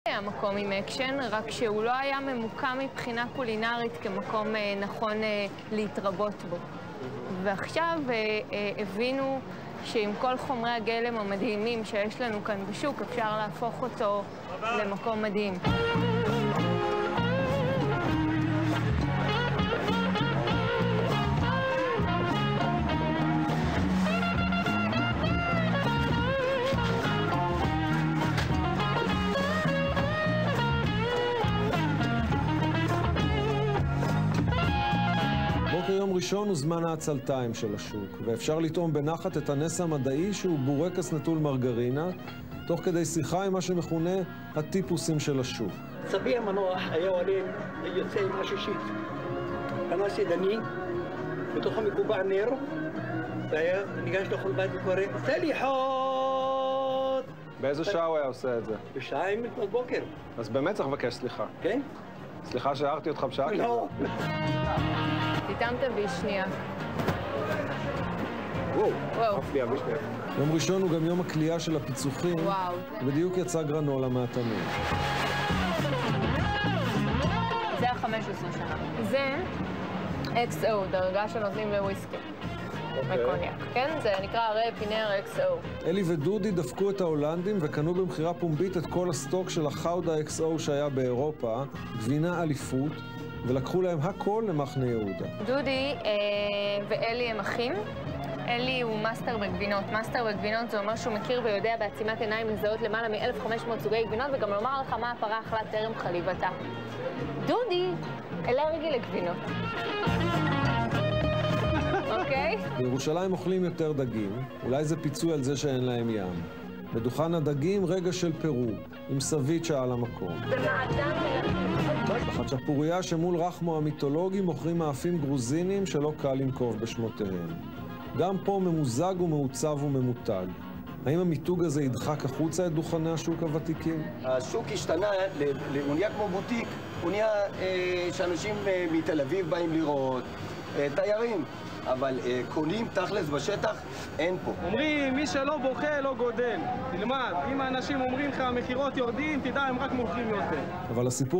היה מקום עם אקשן, רק שהוא לא היה ממוקם מבחינה קולינרית כמקום נכון להתרבות בו. ועכשיו הבינו שעם כל חומרי הגלם המדהימים שיש לנו כאן בשוק, אפשר להפוך אותו למקום מדהים. יום ראשון הוא זמן העצלתיים של השוק, ואפשר לטעום בנחת את הנס המדעי שהוא בורקס נטול מרגרינה, תוך כדי שיחה עם מה שמכונה הטיפוסים של השוק. סבי המנוח היה עולה יוצא עם השישית. פנס ידני, בתוכו מקובע נר, והיה ניגש לכל בית וקורא, סליחות! באיזה שעה הוא היה עושה את זה? בשעה לפנות בוקר. אז באמת צריך לבקש סליחה. כן? סליחה שהערתי אותך בשעה כזאת. לא. תטעמת בשנייה. וואו. יום ראשון הוא גם יום הקלייה של הפיצוחים. וואו. בדיוק יצא גרנולה מהתנור. זה ה-15 שנה. זה XO, דרגה שנותנים לוויסקי. וקוניאק. כן? זה נקרא הרי פינר XO. אלי ודודי דפקו את ההולנדים וקנו במחירה פומבית את כל הסטוק של החאודה XO שהיה באירופה, גבינה אליפות, ולקחו להם הכל למחנה יהודה. דודי ואלי הם אחים. אלי הוא מאסטר בגבינות. מאסטר בגבינות זה אומר שהוא מכיר ויודע בעצימת עיניים לזהות למעלה מ-1500 סוגי גבינות, וגם לומר לך מה הפרה אכלה טרם חליבתה. דודי אלרגי לגבינות. אוקיי? בירושלים אוכלים יותר דגים, אולי זה פיצוי על זה שאין להם ים. בדוכן הדגים רגע של פירו, עם סביצ'ה על המקום. בחצ'פוריה שמול רחמו המיתולוגי מוכרים מאפים גרוזינים שלא קל לנקוב בשמותיהם. גם פה ממוזג ומעוצב וממותג. האם המיתוג הזה ידחק החוצה את דוכני השוק הוותיקים? השוק השתנה, הוא נהיה כמו בוטיק, הוא נהיה שאנשים מתל אביב באים לראות, תיירים. אבל קונים תכלס בשטח, אין פה. אומרים, מי שלא בוכה לא גודל. תלמד, אם האנשים אומרים לך המחירות יורדים, תדע, הם רק מוכרים יותר. אבל הסיפור